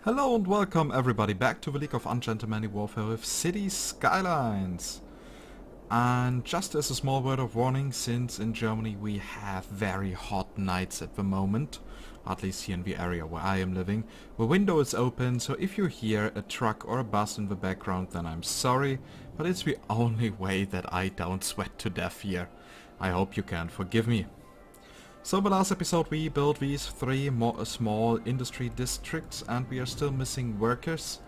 Hello and welcome everybody back to the League of Ungentlemanly Warfare with City Skylines. And just as a small word of warning, since in Germany we have very hot nights at the moment, at least here in the area where I am living, the window is open, so if you hear a truck or a bus in the background then I'm sorry, but it's the only way that I don't sweat to death here. I hope you can forgive me. So the last episode we built these three small industry districts and we are still missing workers,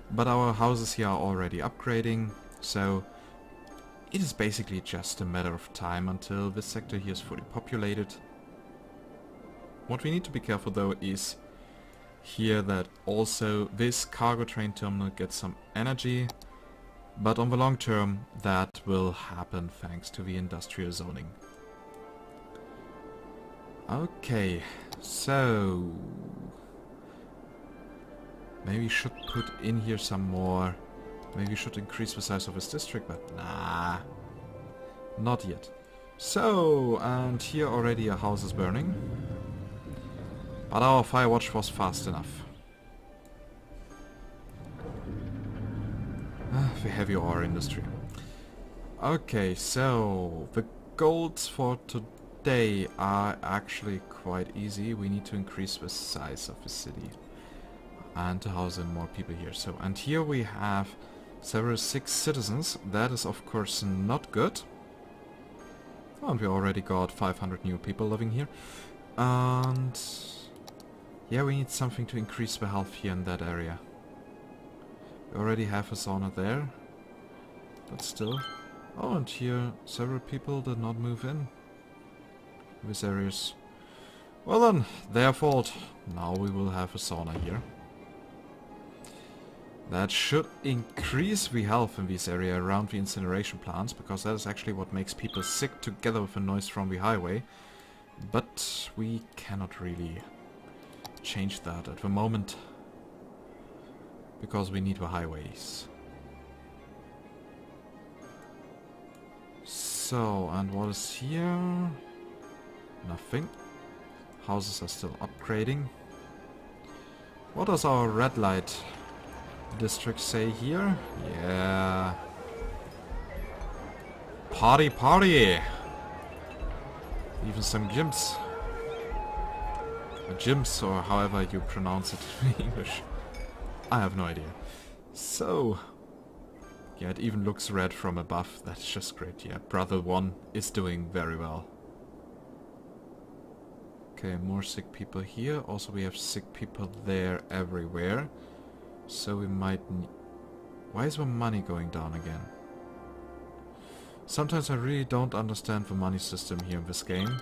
but our houses here are already upgrading, so it is basically just a matter of time until this sector here is fully populated. What we need to be careful though is here that also this cargo train terminal gets some energy, but on the long term that will happen thanks to the industrial zoning. Okay, so maybe we should put in here some more. Maybe we should increase the size of this district, but nah, not yet. So, and here already a house is burning, but our firewatch was fast enough. The heavy ore industry. Okay, so the goals for today are actually quite easy. We need to increase the size of the city and to house in more people here. So, and here we have several 6 citizens. That is of course not good. Oh, and we already got 500 new people living here. And yeah, we need something to increase the health here in that area. We already have a sauna there, but still. Oh, and here several people did not move in these areas. Well then, their fault. Now we will have a sauna here. That should increase the health in this area around the incineration plants, because that is actually what makes people sick together with the noise from the highway. But we cannot really change that at the moment, because we need the highways. So, and what is here? Nothing. Houses are still upgrading. What does our red light district say here? Yeah. Party, party! Even some gyms. Gyms, or however you pronounce it in English. I have no idea. So, yeah, it even looks red from above. That's just great. Yeah, Brother 1 is doing very well. Okay, more sick people here. Also, we have sick people there everywhere. So we might need... Why is the money going down again? Sometimes I really don't understand the money system here in this game.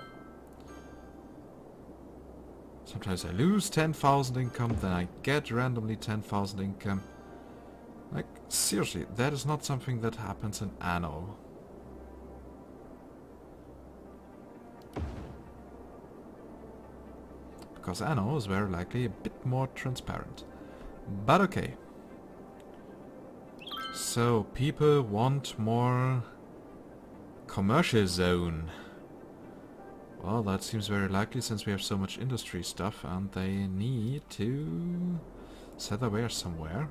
Sometimes I lose 10,000 income, then I get randomly 10,000 income. Like, seriously, that is not something that happens in Anno. Because Anno is very likely a bit more transparent. But okay. So, people want more commercial zone. Well, that seems very likely since we have so much industry stuff and they need to set their wares somewhere.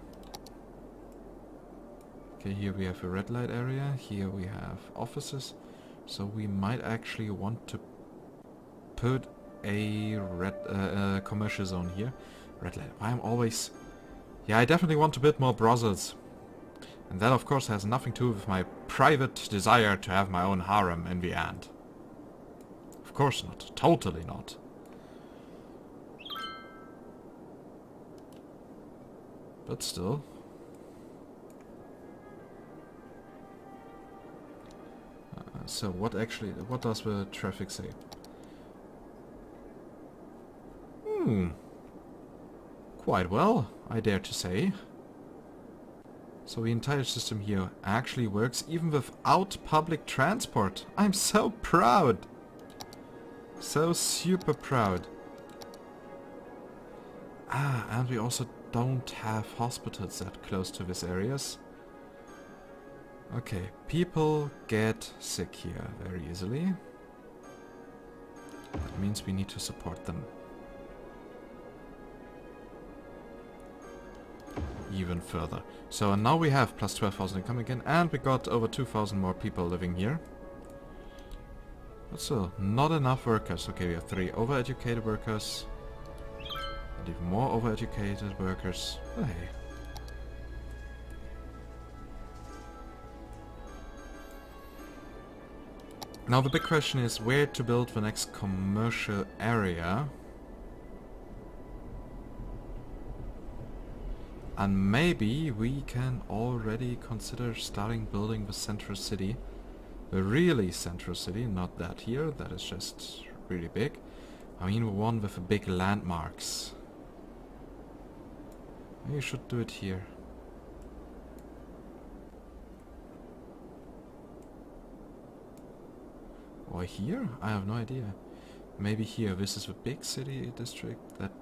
Okay, here we have a red light area. Here we have offices. So we might actually want to put a red commercial zone here. Red light. I'm always... Yeah, I definitely want to build more brothels. And that of course has nothing to do with my private desire to have my own harem in the end. Of course not. Totally not. But still. So what does the traffic say? Quite well, I dare to say. So the entire system here actually works even without public transport. I'm so proud! So super proud. Ah, and we also don't have hospitals that close to these areas. Okay, people get sick here very easily. That means we need to support them. even further. So now we have plus 12,000 income again, and we got over 2,000 more people living here. But still, not enough workers. Okay, we have 3 overeducated workers. And even more overeducated workers. Oh, hey. Now the big question is where to build the next commercial area. And maybe we can already consider starting building the central city. The really central city, not that here, that is just really big. I mean the one with the big landmarks. Maybe you should do it here. Or here? I have no idea. Maybe here, this is the big city district that...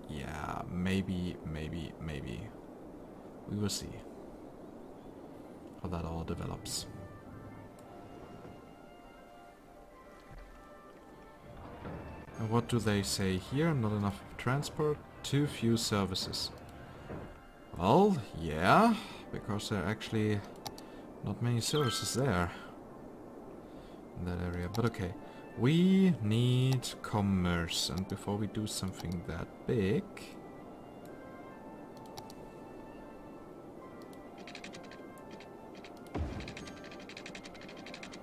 Yeah, maybe. We will see how that all develops. And what do they say here? Not enough transport, too few services. Well, yeah, because there are actually not many services there in that area. But okay, we need commerce, and before we do something that big,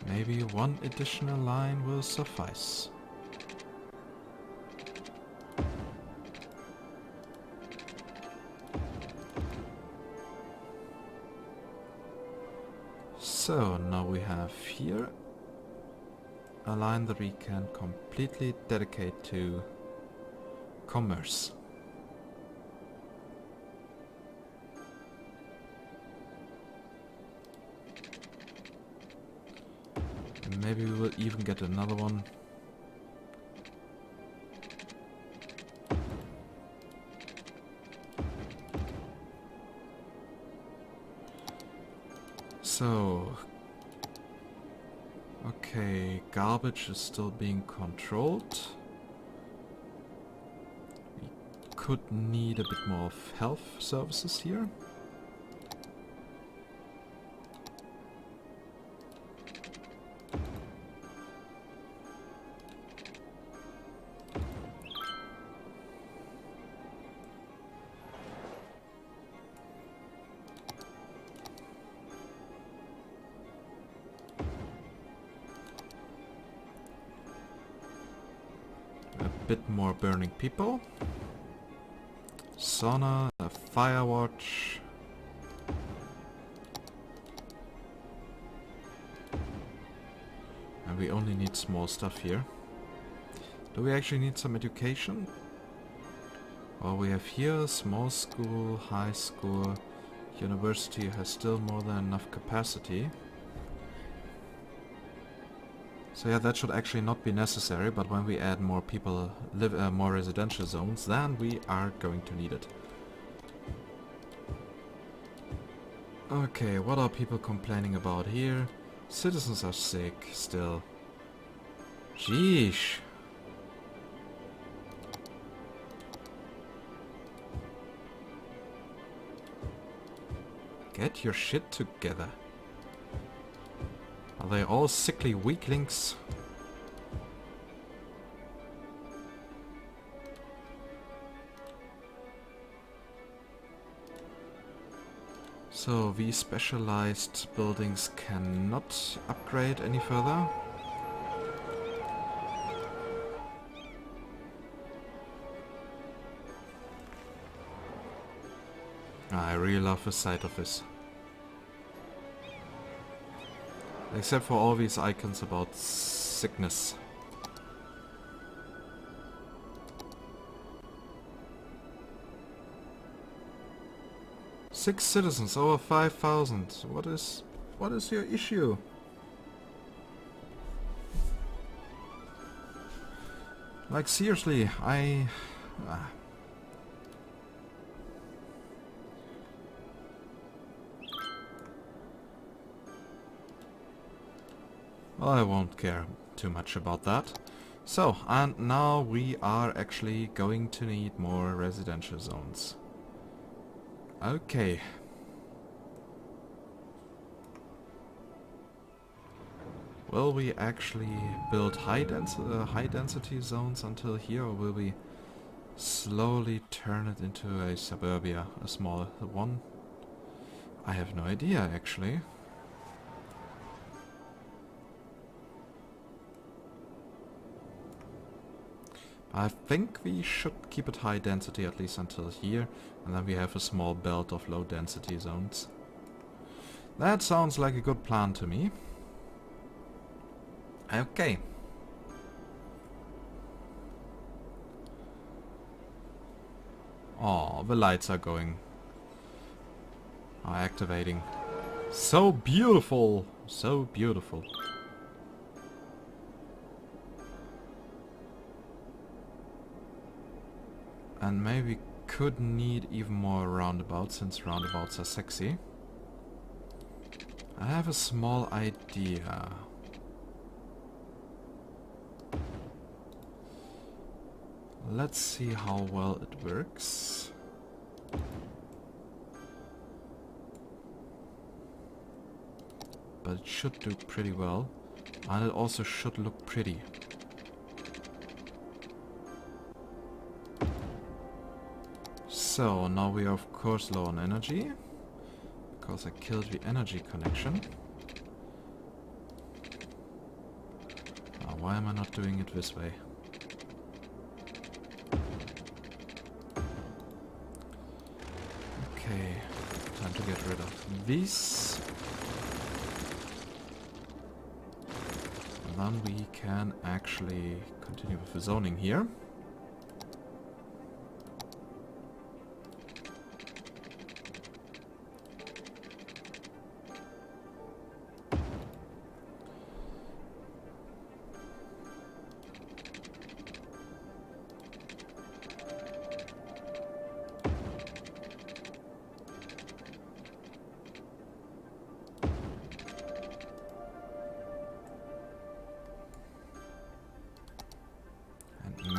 maybe one additional line will suffice. So now we have here a line that we can completely dedicate to commerce. And maybe we will even get another one. So, okay, garbage is still being controlled. We could need a bit more of health services here. Bit more burning people. Sauna, a fire watch. And we only need small stuff here. Do we actually need some education? Well, we have here small school, high school, university has still more than enough capacity. So yeah, that should actually not be necessary, but when we add more people, more residential zones, then we are going to need it. Okay, what are people complaining about here? Citizens are sick, still. Sheesh. Get your shit together. Are they all sickly weaklings? So these specialized buildings cannot upgrade any further. I really love the sight of this. Except for all these icons about sickness. Six citizens, over 5,000. What is your issue? Like seriously, I won't care too much about that. So, and now we are actually going to need more residential zones. Okay. Will we actually build high density zones until here, or will we slowly turn it into a suburbia, a small one? I have no idea, actually. I think we should keep it high density at least until here, and then we have a small belt of low density zones. That sounds like a good plan to me. Okay. Oh, the lights are going. Are activating. So beautiful! So beautiful. And maybe could need even more roundabouts, since roundabouts are sexy. I have a small idea. Let's see how well it works. But it should do pretty well. And it also should look pretty. So, now we are of course low on energy. Because I killed the energy connection. Why am I not doing it this way? Okay, time to get rid of these. And then we can actually continue with the zoning here.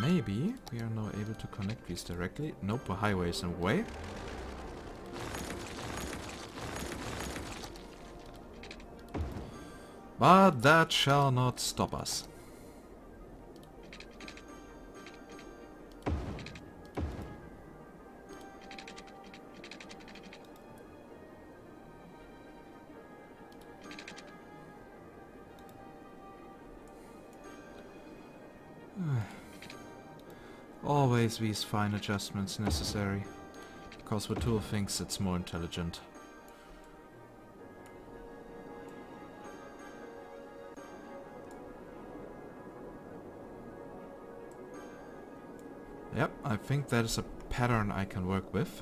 Maybe we are now able to connect these directly. Nope, the highway is in the way. But that shall not stop us. Always these fine adjustments necessary, because the tool thinks it's more intelligent. Yep, I think that is a pattern I can work with.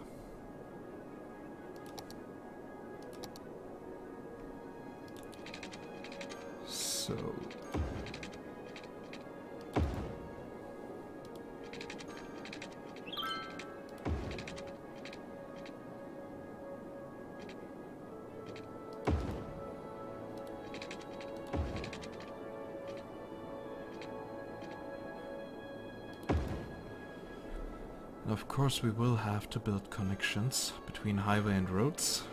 So... Of course we will have to build connections between highway and roads.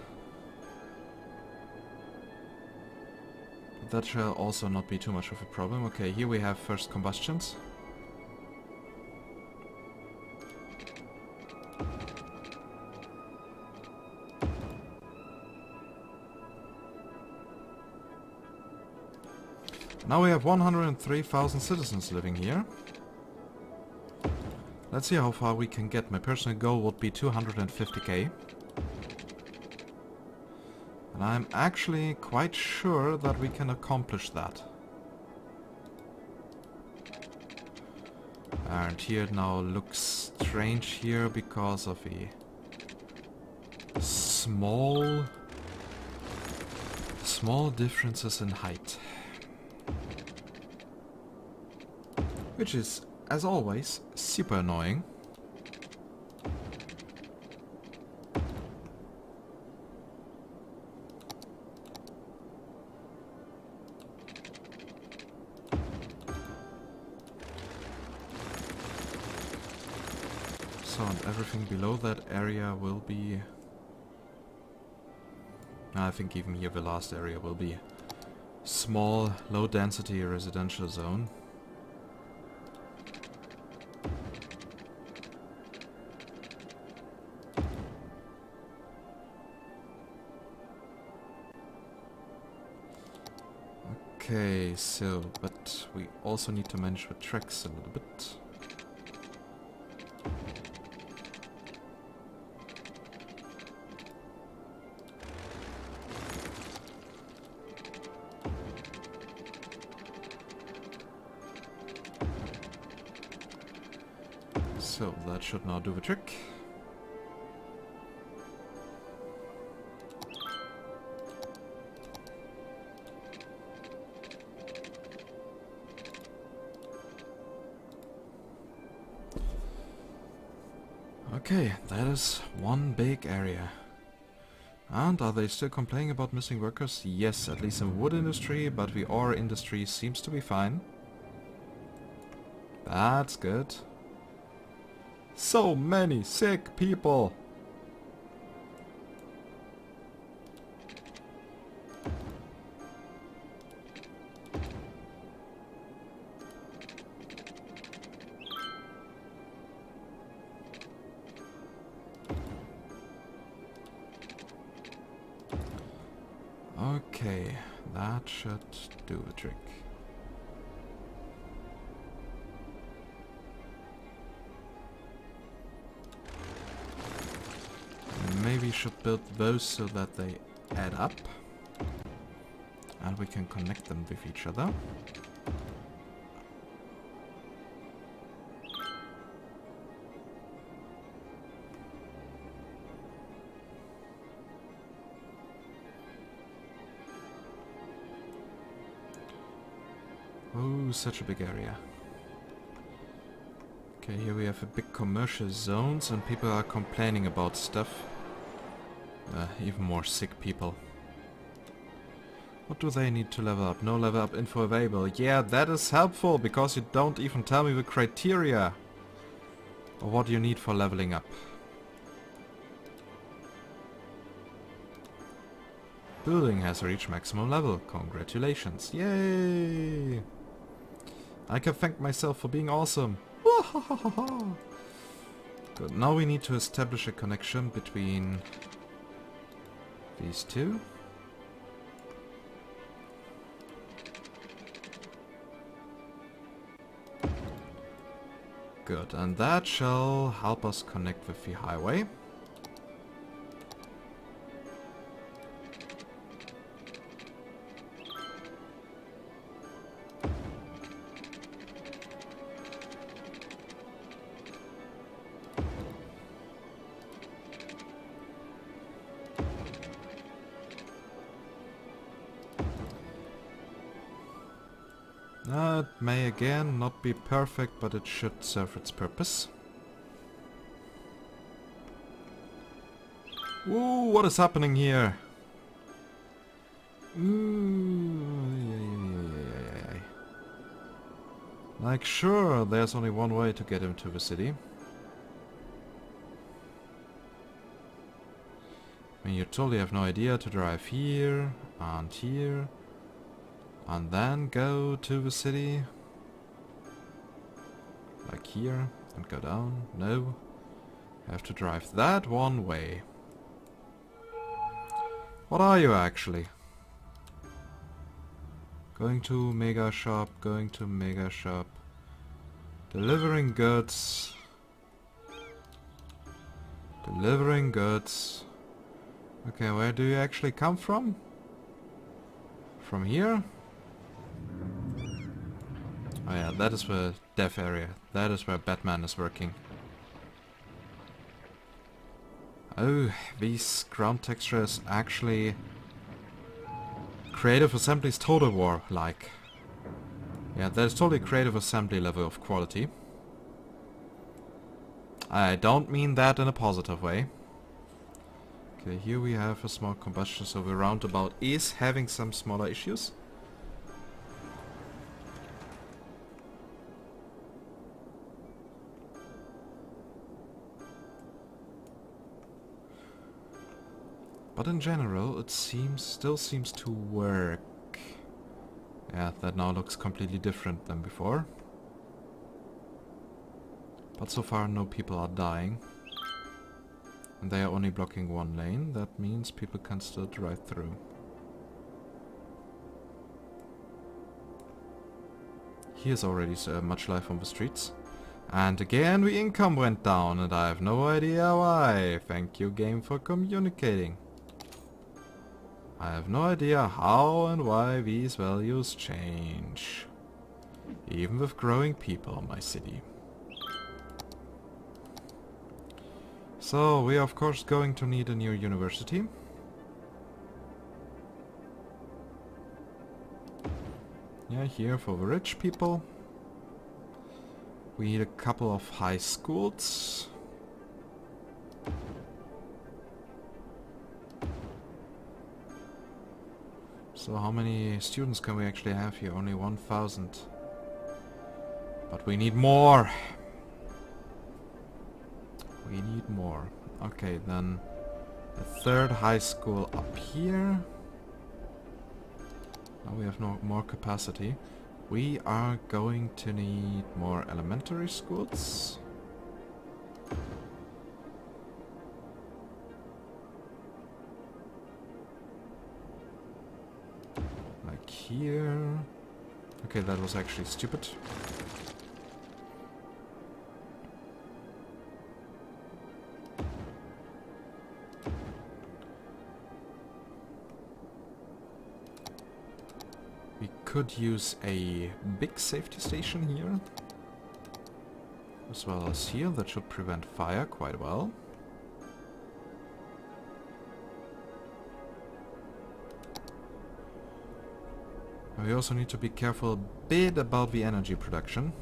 But that shall also not be too much of a problem. Okay, here we have first combustions. Now we have 103,000 citizens living here. Let's see how far we can get. My personal goal would be 250k. And I'm actually quite sure that we can accomplish that. And here it now looks strange here because of the small differences in height. Which is, as always, super annoying. So, and everything below that area will be I think even here the last area will be small, low density residential zone. Okay, so, but we also need to manage the tracks a little bit. So, that should now do the trick. Okay, that is one big area. And are they still complaining about missing workers? Yes, at least in wood industry, but the ore industry seems to be fine. That's good. So many sick people! Okay, that should do the trick. Maybe should build those so that they add up. And we can connect them with each other. Oh, such a big area. Okay, here we have a big commercial zones and people are complaining about stuff. Even more sick people. What do they need to level up? No level up info available. Yeah, that is helpful because you don't even tell me the criteria or what you need for leveling up. Building has reached maximum level. Congratulations. Yay! I can thank myself for being awesome. Good. Now we need to establish a connection between these two. Good, and that shall help us connect with the highway. It may again not be perfect, but it should serve its purpose. Ooh, what is happening here? Like, sure, there's only one way to get into the city. I mean, you totally have no idea to drive here, and then go to the city. Like here, and go down. No. Have to drive that one way. What are you actually? Going to mega shop, going to mega shop. Delivering goods. Delivering goods. Okay, where do you actually come from? From here? Oh yeah, that is the dev area. That is where Batman is working. Oh, these ground textures actually... Creative Assembly's Total War like. Yeah, that is totally Creative Assembly level of quality. I don't mean that in a positive way. Okay, here we have a small combustion, so the roundabout is having some smaller issues. But in general, it still seems to work. Yeah, that now looks completely different than before. But so far no people are dying. And they are only blocking one lane. That means people can still drive through. Here's already much life on the streets. And again the income went down and I have no idea why. Thank you, game, for communicating. I have no idea how and why these values change. Even with growing people in my city. So we are of course going to need a new university. Yeah, here for the rich people. We need a couple of high schools. So how many students can we actually have here? Only 1,000. But we need more. We need more. Okay, then a third high school up here. Now we have no more capacity. We are going to need more elementary schools. Like here. Okay, that was actually stupid. We could use a big safety station here. As well as here. That should prevent fire quite well. We also need to be careful a bit about the energy production.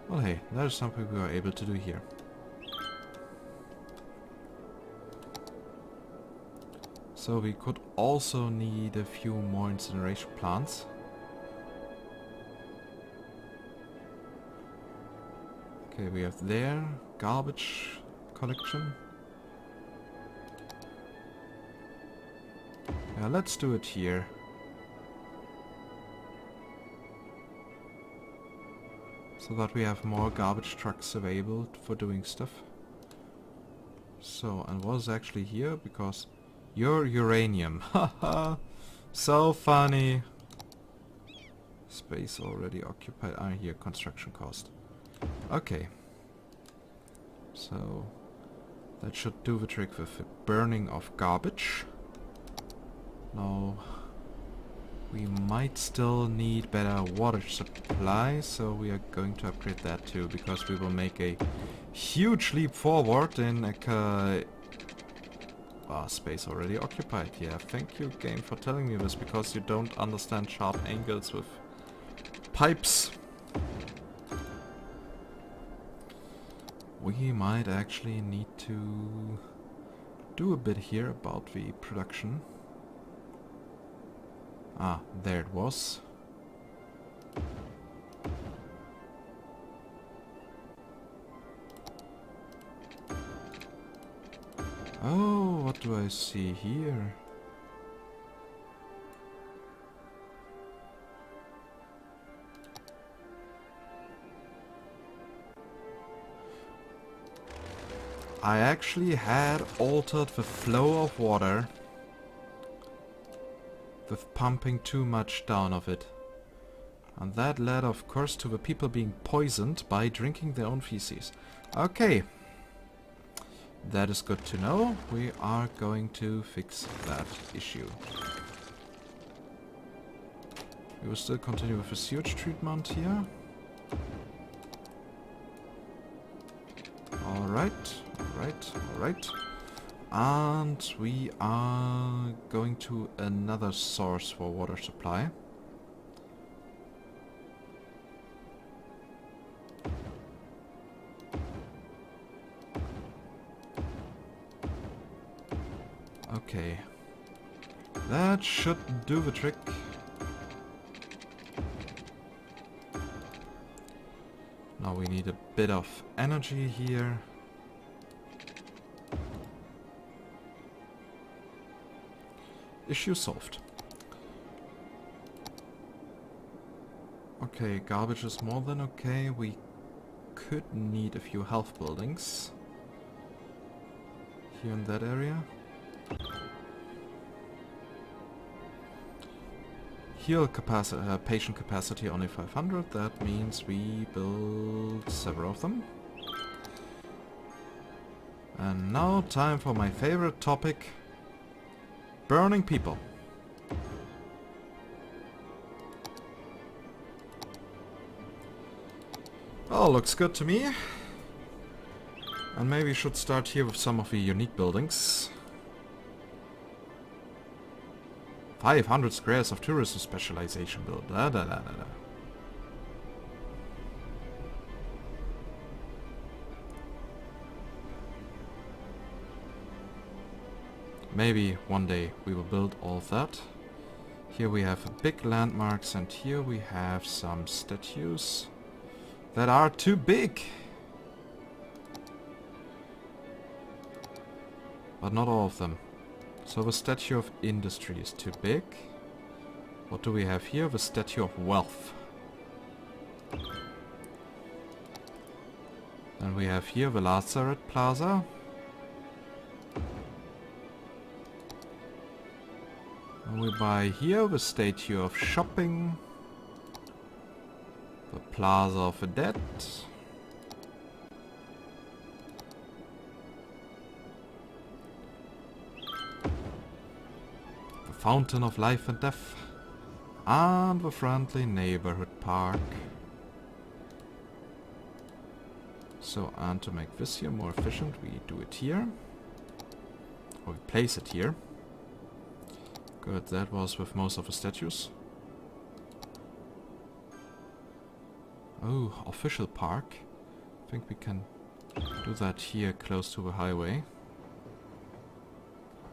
Well, hey, that is something we are able to do here. So we could also need a few more incineration plants. Okay, we have there garbage collection. Yeah, let's do it here. So that we have more garbage trucks available for doing stuff. So, and what is actually here? Because you're uranium. Haha, so funny. Space already occupied. Ah, here, construction cost. Okay. So, that should do the trick with the burning of garbage. Now, we might still need better water supply, so we are going to upgrade that too, because we will make a huge leap forward in space already occupied. Yeah, thank you, game, for telling me this, because you don't understand sharp angles with pipes. We might actually need to do a bit here about the production. Ah, there it was. Oh, what do I see here? I actually had altered the flow of water with pumping too much down of it. And that led, of course, to the people being poisoned by drinking their own feces. Okay. That is good to know. We are going to fix that issue. We will still continue with the sewage treatment here. Alright, alright, alright. And we are going to another source for water supply. Okay. That should do the trick. Now we need a bit of energy here. Issue solved. Okay, garbage is more than okay. We could need a few health buildings here in that area. Heal capacity, patient capacity only 500. That means we build several of them. And now time for my favorite topic. Burning people. Oh, looks good to me. And maybe we should start here with some of the unique buildings. 500 squares of tourism specialization build. Da, da, da, da, da. Maybe one day we will build all of that. Here we have big landmarks and here we have some statues that are too big. But not all of them. So the Statue of Industry is too big. What do we have here? The Statue of Wealth. Then we have here the Lazareth Plaza. And we buy here the Statue of Shopping. The Plaza of the Dead. Fountain of Life and Death, and the Friendly Neighborhood Park. So, and to make this here more efficient, we do it here. Or we place it here. Good, that was with most of the statues. Oh, official park. I think we can do that here close to the highway.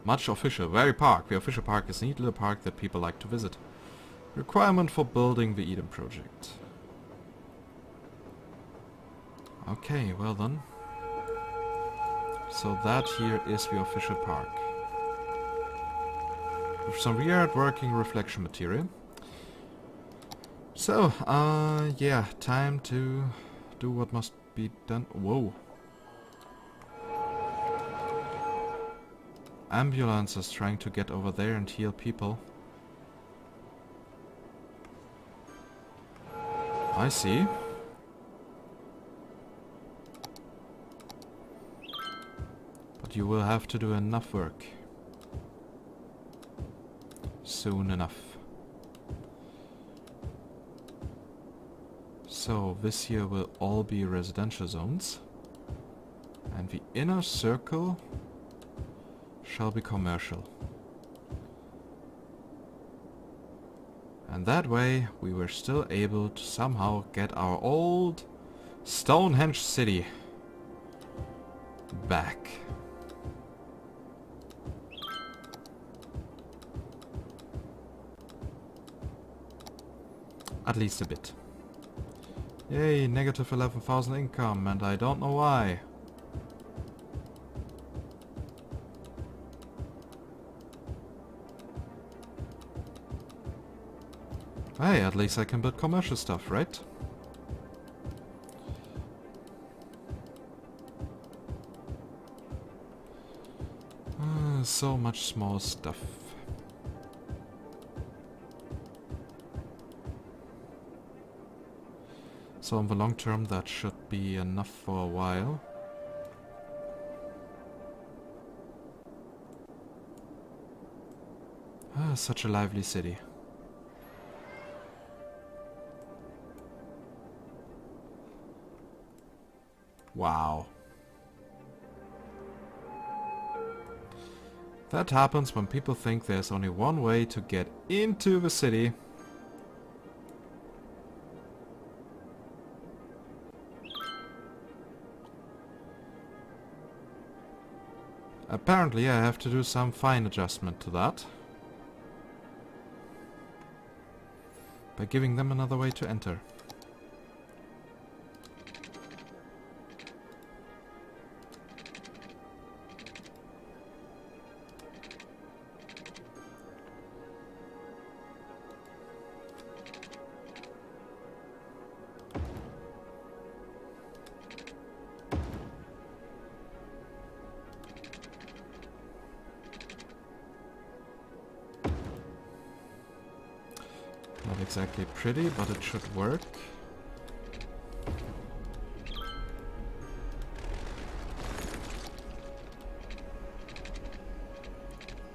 Much official, very park. The official park is a neat little park that people like to visit. Requirement for building the Eden project. Okay, well done. So that here is the official park. With some weird working reflection material. So, yeah, time to do what must be done. Whoa. Ambulances trying to get over there and heal people. I see. But you will have to do enough work. Soon enough. So this here will all be residential zones. And the inner circle shall be commercial. And that way we were still able to somehow get our old Stonehenge city back. At least a bit. Yay, negative 11,000 income, and I don't know why. Hey, at least I can build commercial stuff, right? So much small stuff. So in the long term that should be enough for a while. Such a lively city. Wow. That happens when people think there's only one way to get into the city. Apparently I have to do some fine adjustment to that. by giving them another way to enter. Not exactly pretty, but it should work.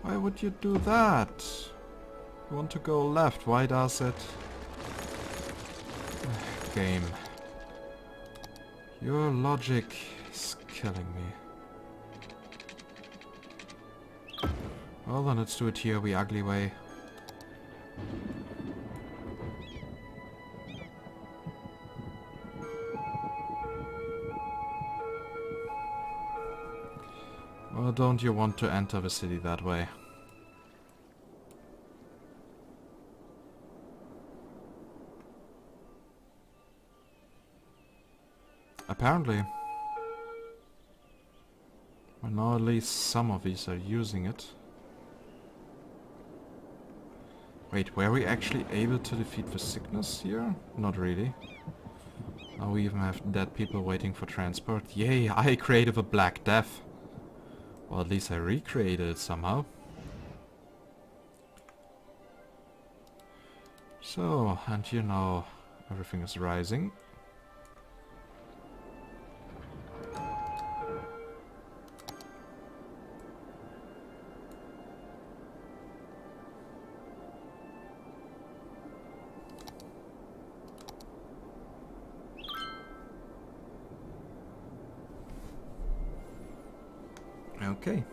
Why would you do that? You want to go left, why does it? Game. Your logic is killing me. Well then, let's do it here the ugly way. Or don't you want to enter the city that way? Apparently. Well, now at least some of these are using it. Wait, were we actually able to defeat the sickness here? Not really. Now we even have dead people waiting for transport. Yay, I created a Black Death. Well, at least I recreated it somehow. So, and you know, everything is rising. Okay.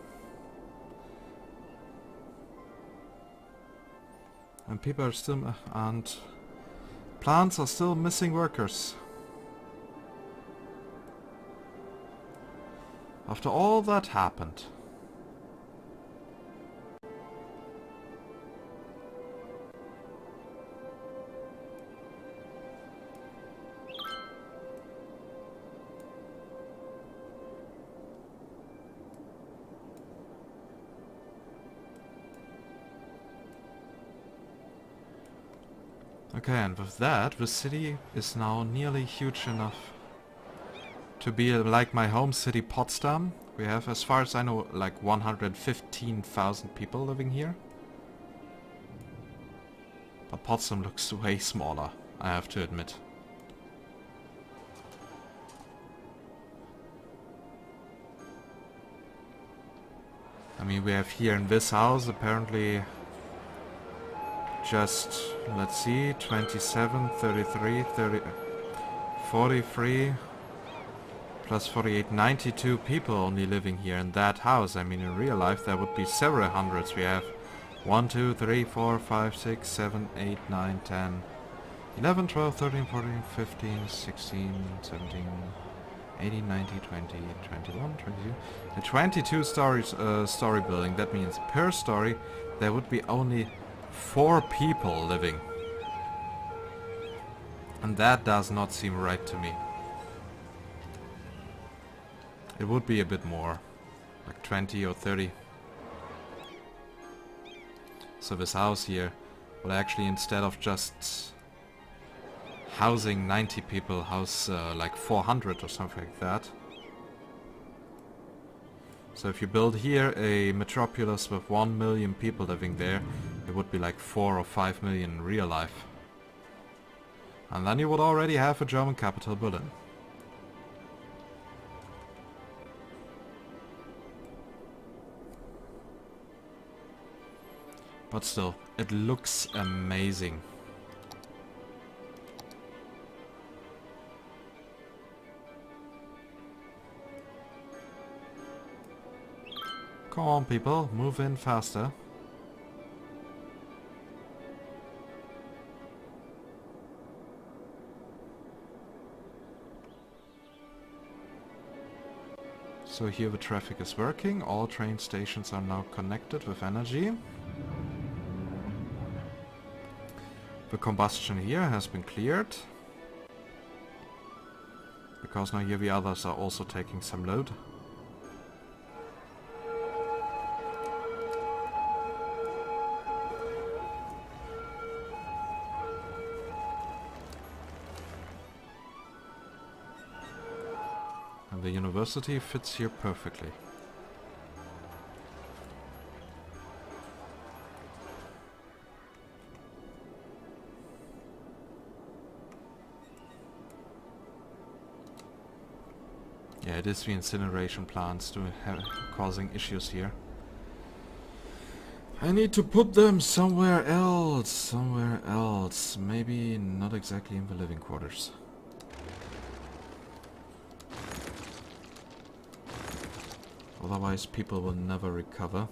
And people are still... and plants are still missing workers. After all that happened. Okay, and with that, the city is now nearly huge enough to be like my home city Potsdam. We have, as far as I know, like 115,000 people living here. But Potsdam looks way smaller, I have to admit. I mean, we have here in this house apparently just, let's see, 27, 33, 30, 43, plus 48, 92 people only living here in that house. I mean, in real life there would be several hundreds. We have 1, 2, 3, 4, 5, 6, 7, 8, 9, 10, 11, 12, 13, 14, 15, 16, 17, 18, 19, 20, 21, 22. A 22 story building. That means per story there would be only 4 people living. And that does not seem right to me. It would be a bit more, like 20 or 30. So this house here will actually, instead of just housing 90 people, house like 400 or something like that. So if you build here a metropolis with 1 million people living there, it would be like 4 or 5 million in real life. And then you would already have a German capital, Berlin. But still, it looks amazing. Come on, people, move in faster. So here the traffic is working, all train stations are now connected with energy. The combustion here has been cleared. Because now here the others are also taking some load. And the university fits here perfectly. Yeah, it is the incineration plants causing issues here. I need to put them somewhere else, Maybe not exactly in the living quarters. Otherwise people will never recover.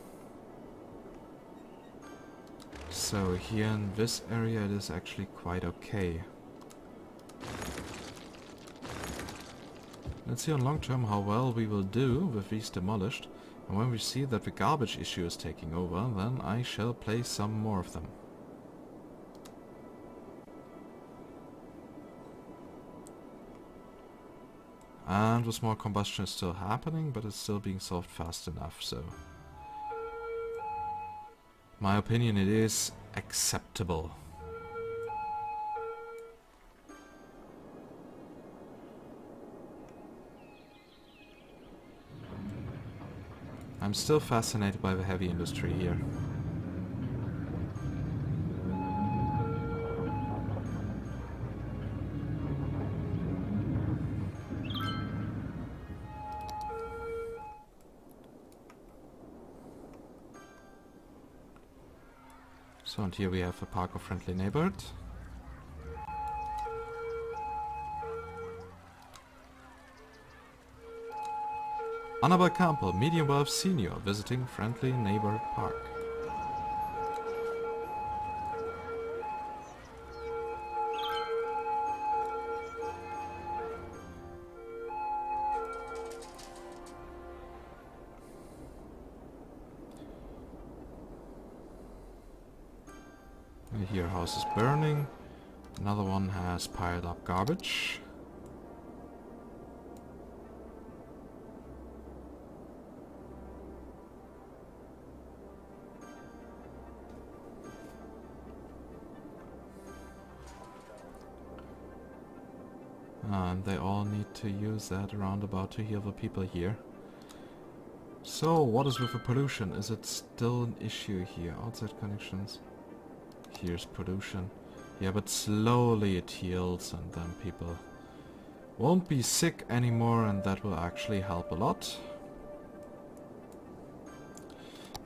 So here in this area it is actually quite okay. Let's see on long term how well we will do with these demolished. And when we see that the garbage issue is taking over, then I shall place some more of them. And the small combustion is still happening, but it's still being solved fast enough, so... my opinion, it is acceptable. I'm still fascinated by the heavy industry here. So, and here we have a park of friendly neighborhood. Annabelle Campbell, medium wealth senior, visiting friendly neighborhood park. And here house is burning. Another one has piled up garbage. And they all need to use that roundabout to heal the people here. So, what is with the pollution? Is it still an issue here? Outside connections. Here's pollution. Yeah, but slowly it heals and then people won't be sick anymore, and that will actually help a lot.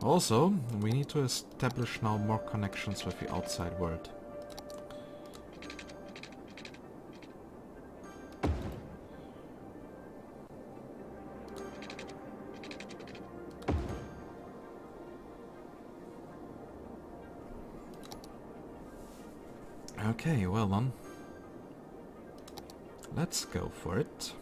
Also, we need to establish now more connections with the outside world. Okay, well then. Let's go for it.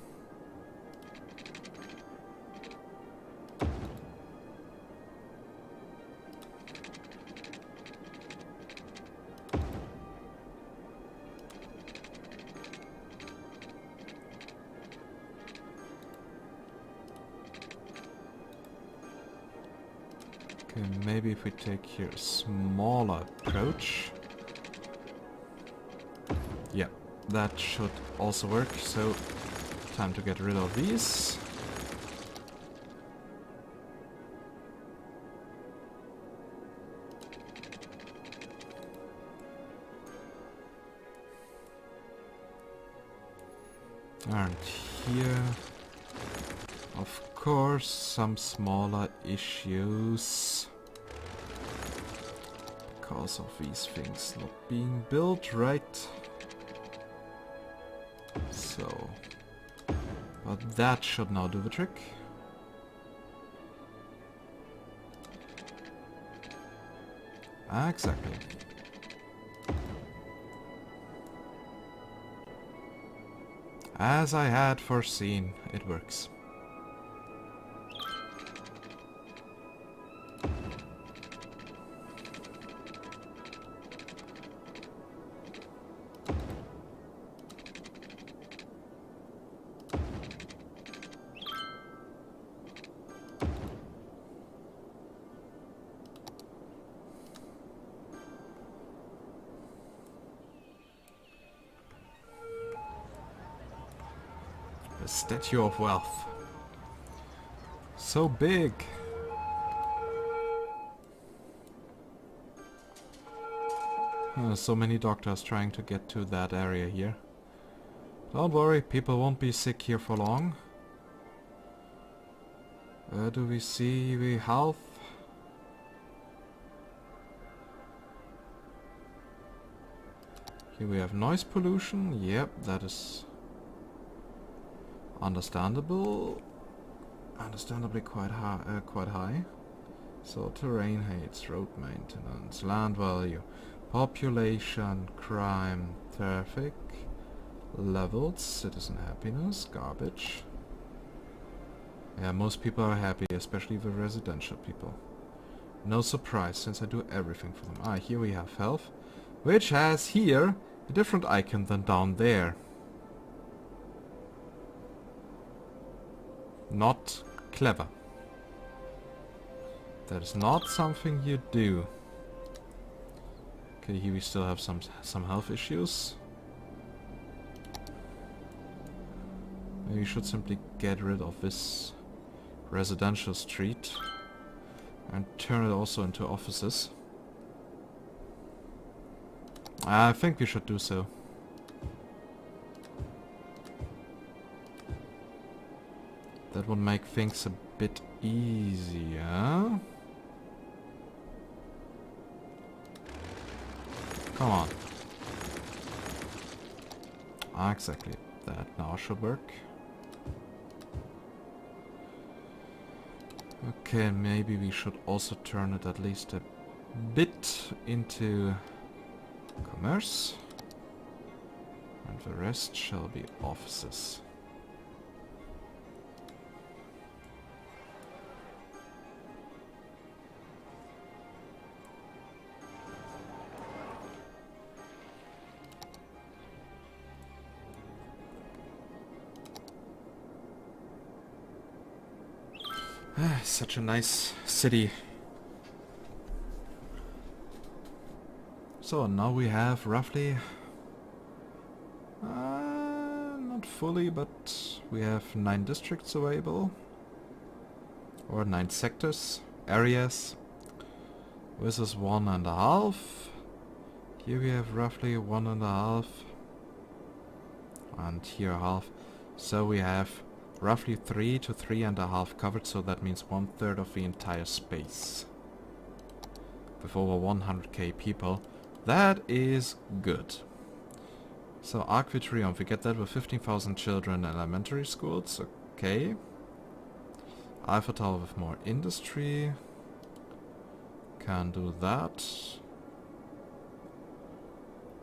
Okay, maybe if we take here a smaller approach. Yeah, that should also work, so time to get rid of these. And here, of course, some smaller issues. Because of these things not being built right. So, but that should now do the trick. Exactly. As I had foreseen, it works. A statue of wealth. So big. So many doctors trying to get to that area here. Don't worry, people won't be sick here for long. Where do we see the health? Here we have noise pollution. Yep, that is understandable. Understandably quite high. So terrain hates, road maintenance, land value, population, crime, traffic, levels, citizen happiness, garbage. Yeah, most people are happy, especially the residential people. No surprise, since I do everything for them. Ah, here we have health, which has here a different icon than down there. Not clever. That is not something you do. Okay, here we still have some health issues. Maybe we should simply get rid of this residential street and turn it also into offices. I think we should do so. That would make things a bit easier. Come on. Exactly. That now should work. Okay, maybe we should also turn it at least a bit into commerce. And the rest shall be offices. Such a nice city. So now we have roughly, not fully, but we have 9 districts available. Or 9 sectors, areas. This is 1.5. Here we have roughly 1.5. And here half. So we have roughly 3 to 3.5 covered, so that means 1/3 of the entire space. With over 100k people. That is good. So Arc de Triomphe, we get that with 15,000 children in elementary schools, okay. Alpha Tower with more industry. Can do that.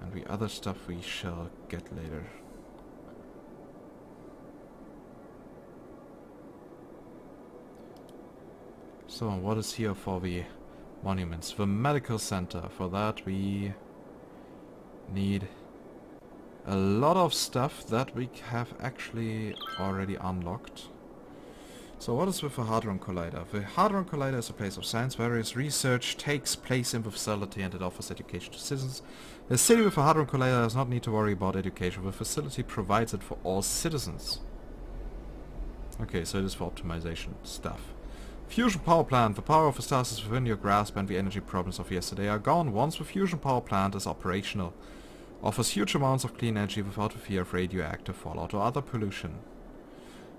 And the other stuff we shall get later. So what is here for the monuments? The medical center. For that we need a lot of stuff that we have actually already unlocked. So what is with the Hadron Collider? The Hadron Collider is a place of science. Various research takes place in the facility and it offers education to citizens. A city with a Hadron Collider does not need to worry about education. The facility provides it for all citizens. Okay, so it is for optimization stuff. Fusion power plant. The power of the stars is within your grasp and the energy problems of yesterday are gone once the fusion power plant is operational. Offers huge amounts of clean energy without the fear of radioactive fallout or other pollution.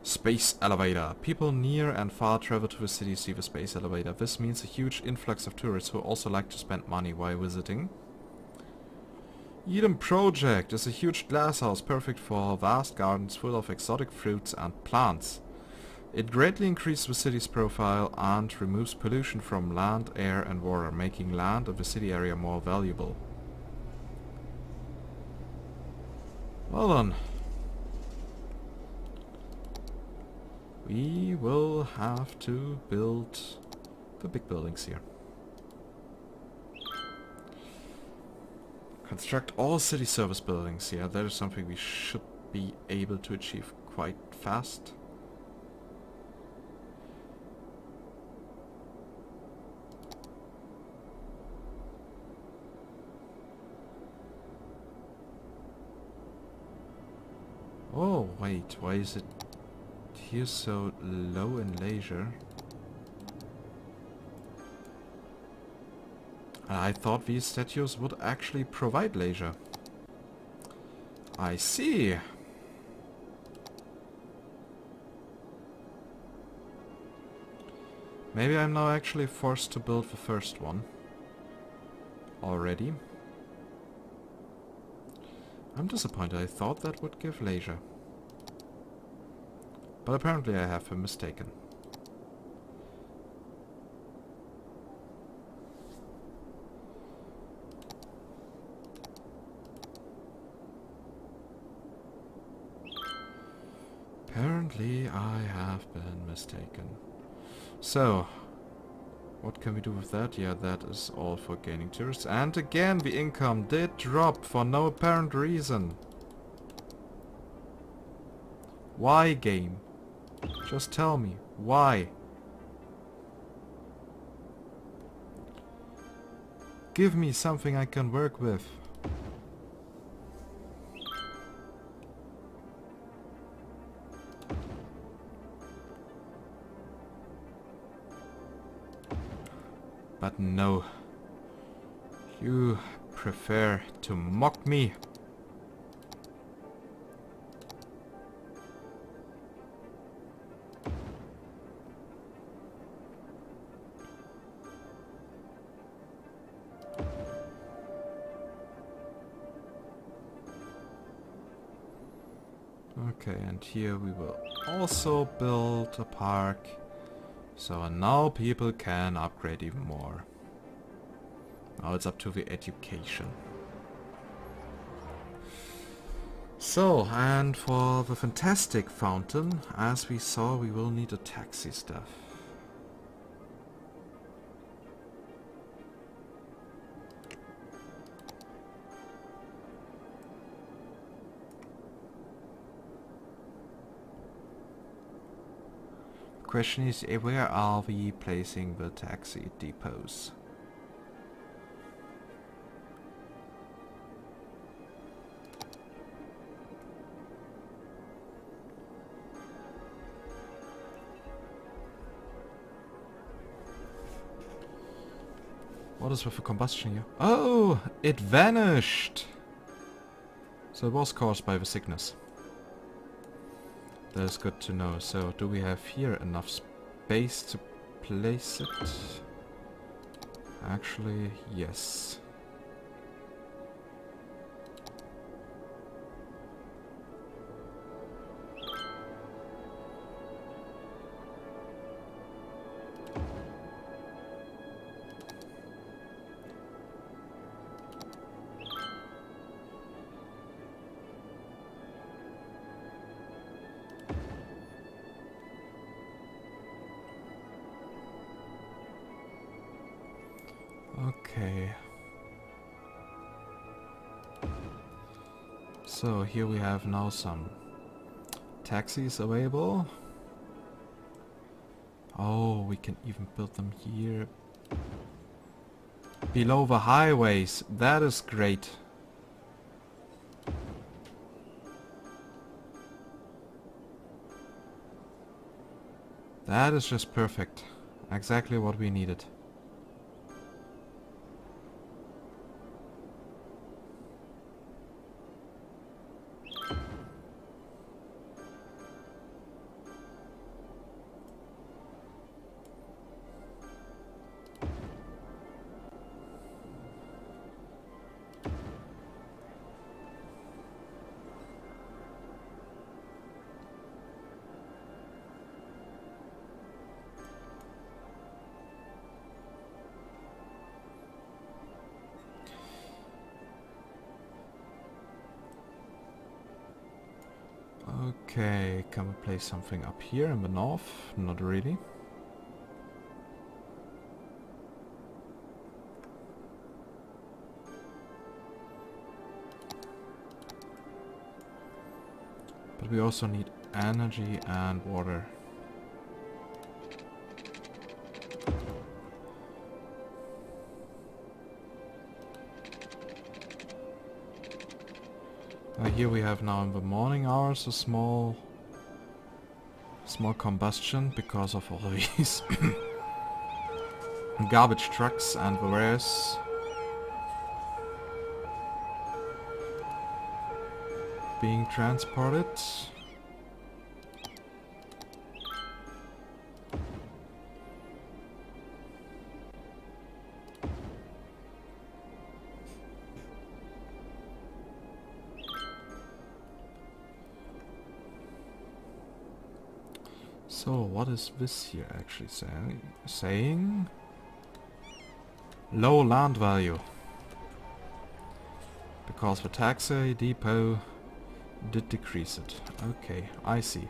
Space elevator. People near and far travel to the city to see the space elevator. This means a huge influx of tourists who also like to spend money while visiting. Eden Project is a huge glasshouse perfect for vast gardens full of exotic fruits and plants. It greatly increases the city's profile and removes pollution from land, air and water, making land of the city area more valuable. Well done. We will have to build the big buildings here. Construct all city service buildings. Yeah, that is something we should be able to achieve quite fast. Oh, wait, why is it here so low in leisure? I thought these statues would actually provide leisure. I see. Maybe I'm now actually forced to build the first one. Already. I'm disappointed. I thought that would give leisure. But apparently I have been mistaken. Apparently I have been mistaken. So, what can we do with that? Yeah, that is all for gaining tourists. And again, the income did drop for no apparent reason. Why, game? Just tell me, why? Give me something I can work with. But no. You prefer to mock me. Okay, and here we will also build a park. So now people can upgrade even more. Now it's up to the education. So, and for the fantastic fountain, as we saw, we will need a taxi staff. Question is, where are we placing the taxi depots? What is with the combustion here? Oh, it vanished! So it was caused by the sickness. That is good to know. So, do we have here enough space to place it? Actually, yes. Okay. So here we have now some taxis available. Oh, we can even build them here below the highways. That is great. That is just perfect. Exactly what we needed. Okay, can we place something up here in the north? Not really. But we also need energy and water. Here we have now in the morning hours a small Small combustion because of all these garbage trucks and various being transported. So what is this here actually saying? Low land value. Because the taxi depot did decrease it. Okay, I see.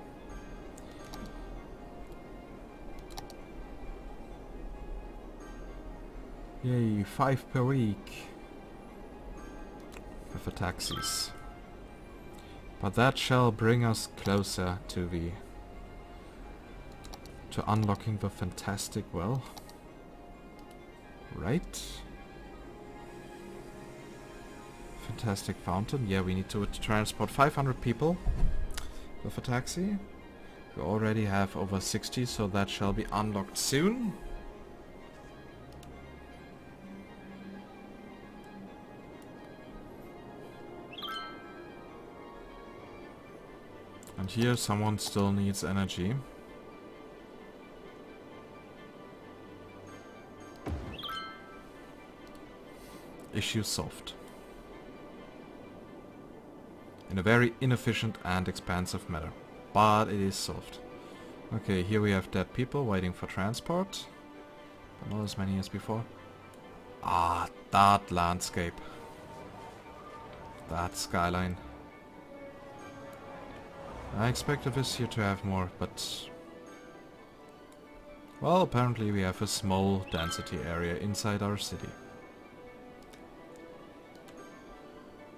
Yay, 5 per week for the taxis. But that shall bring us closer to unlocking the fantastic well. Right? Fantastic fountain. Yeah, we need to transport 500 people with a taxi. We already have over 60, so that shall be unlocked soon. And here someone still needs energy. Issue solved. In a very inefficient and expensive manner. But it is solved. Okay, here we have dead people waiting for transport. But not as many as before. Ah, that landscape. That skyline. I expected this here to have more, but... well, apparently we have a small density area inside our city.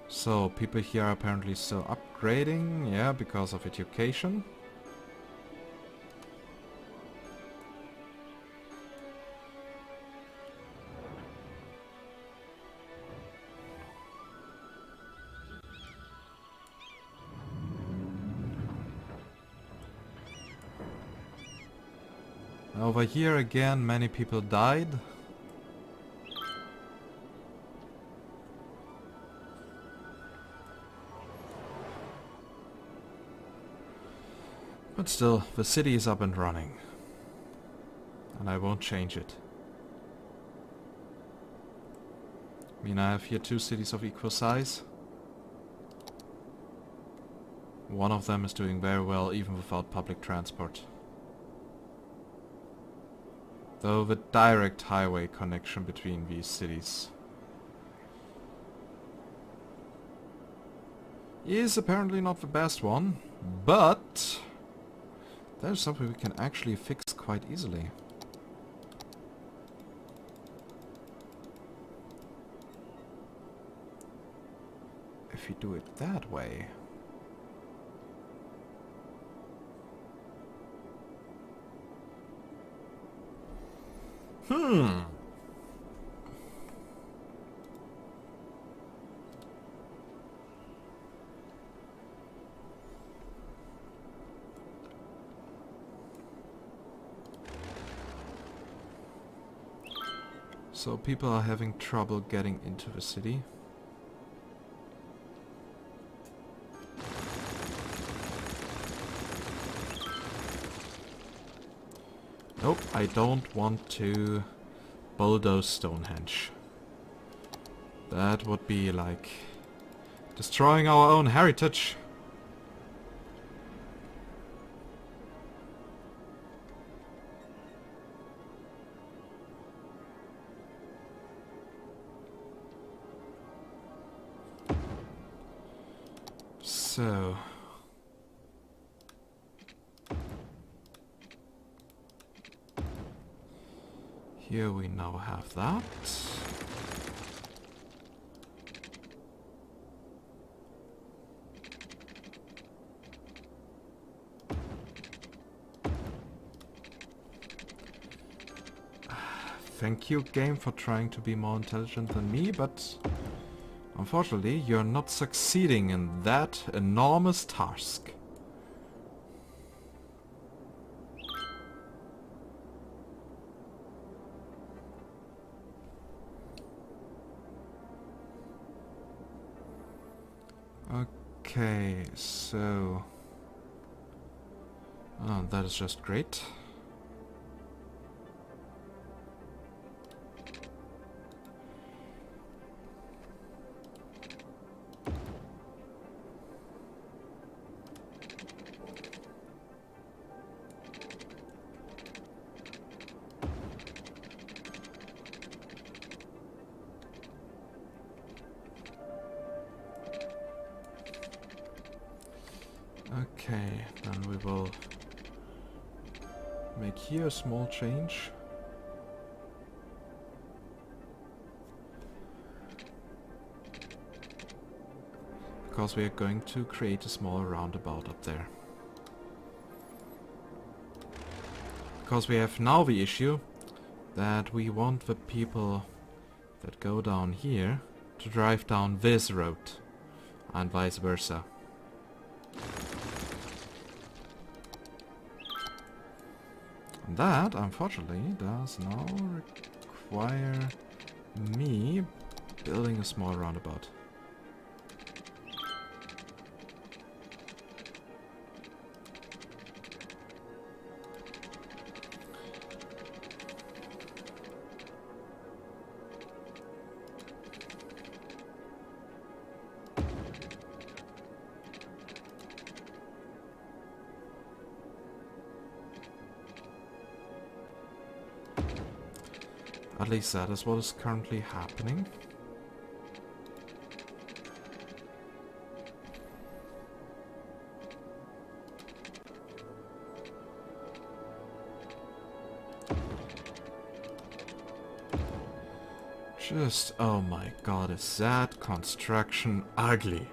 So, people here are apparently still upgrading, yeah, because of education. Over here again, many people died. But still, the city is up and running. And I won't change it. I mean, I have here 2 cities of equal size. One of them is doing very well even without public transport. Though the direct highway connection between these cities is apparently not the best one, but there's something we can actually fix quite easily. If you do it that way. So people are having trouble getting into the city. Nope, I don't want to bulldoze Stonehenge. That would be like destroying our own heritage. So here we now have that. Thank you, game, for trying to be more intelligent than me, but unfortunately you're not succeeding in that enormous task. Okay, so... Oh, that is just great. Okay, then we will make here a small change. Because we are going to create a small roundabout up there. Because we have now the issue that we want the people that go down here to drive down this road and vice versa. And that, unfortunately, does now require me building a small roundabout. At least that is what is currently happening. Just, oh my god, is that construction ugly?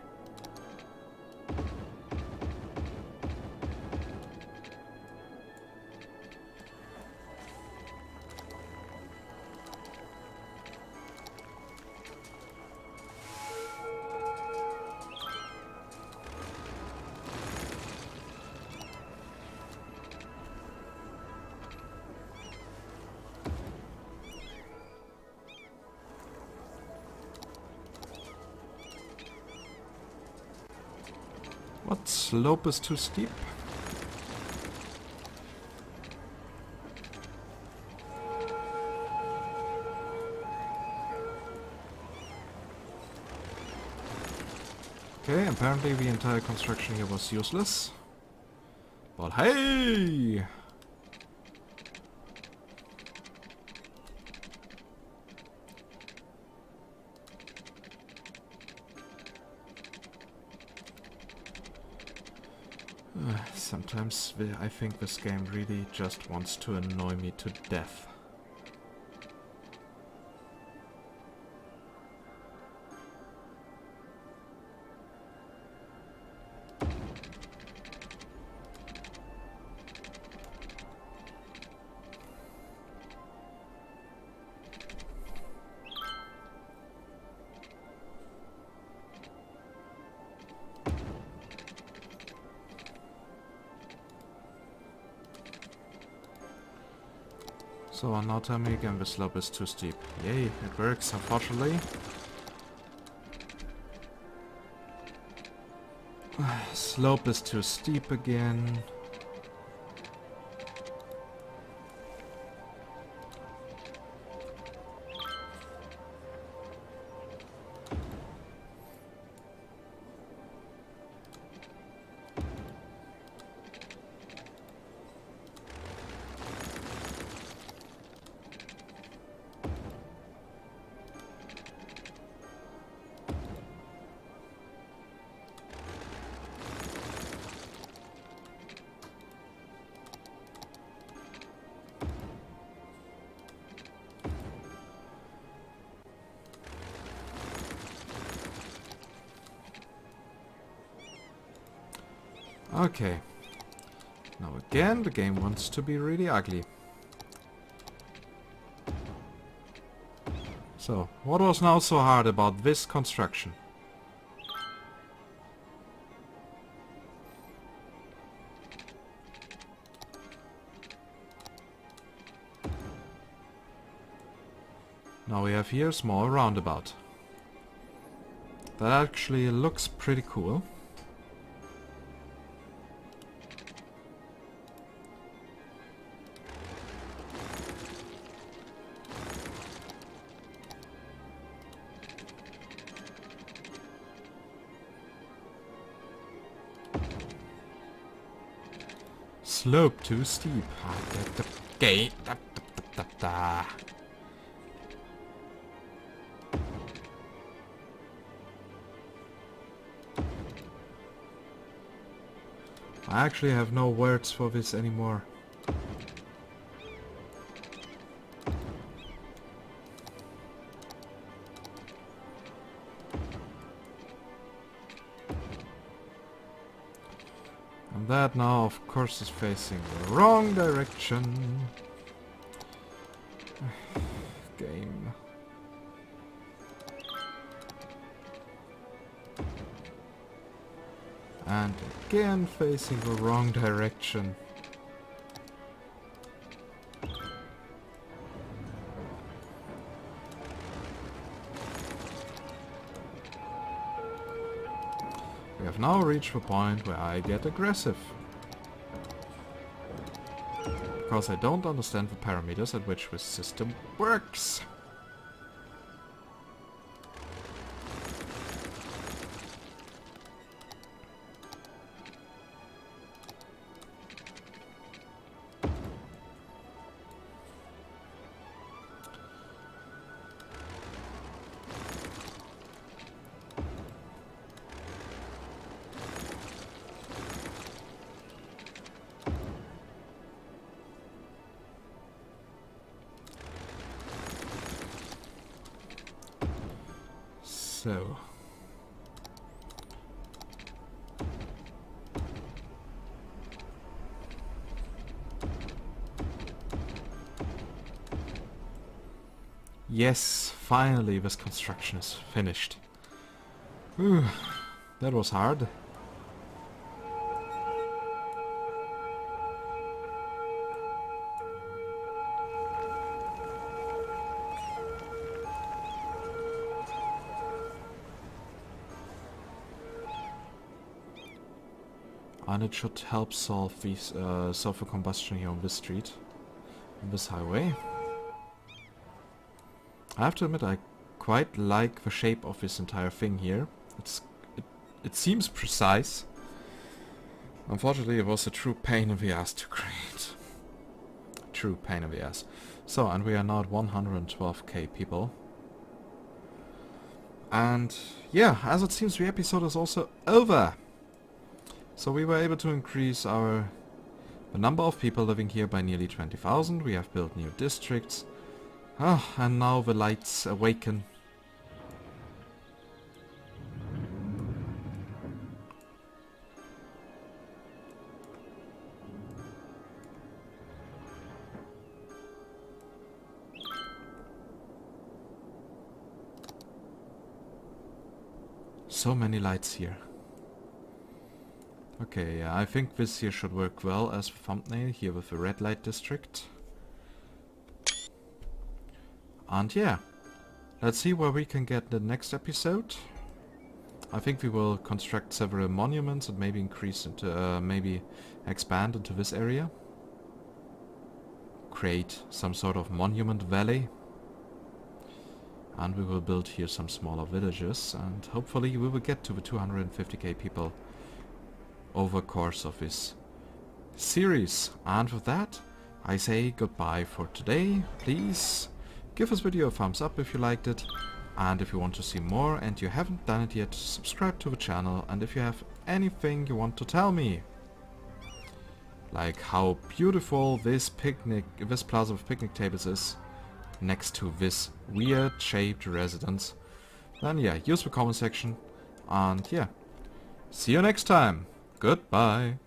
What slope is too steep? Okay, apparently the entire construction here was useless. But hey! Sometimes I think this game really just wants to annoy me to death. So now tell me again, the slope is too steep. Yay, it works, unfortunately. Slope is too steep again. Okay. Now again, the game wants to be really ugly. So, what was now so hard about this construction? Now we have here a small roundabout. That actually looks pretty cool. slope too steep. Okay. I actually have no words for this anymore. And that now, of course, is facing the wrong direction. Game. And again facing the wrong direction. We have now reached the point where I get aggressive. Because I don't understand the parameters at which this system works. So. Yes, finally this construction is finished. Whew, that was hard. And it should help solve these sulfur combustion here on this street, on this highway. I have to admit, I quite like the shape of this entire thing here. It seems precise. Unfortunately, it was a true pain in the ass to create. True pain in the ass. So, and we are now at 112k people. And yeah, as it seems, the episode is also over. So we were able to increase the number of people living here by nearly 20,000. We have built new districts. And now the lights awaken. So many lights here. Okay, yeah, I think this here should work well as the thumbnail here with the red light district. And yeah, let's see where we can get the next episode. I think we will construct several monuments and maybe increase into, maybe expand into this area. Create some sort of monument valley. And we will build here some smaller villages, and hopefully we will get to the 250k people over course of this series. And with that, I say goodbye for today. Please give this video a thumbs up if you liked it, and if you want to see more and you haven't done it yet, subscribe to the channel. And if you have anything you want to tell me, like how beautiful this plaza of picnic tables is next to this weird shaped residence, then yeah, use the comment section. And yeah, see you next time. Goodbye.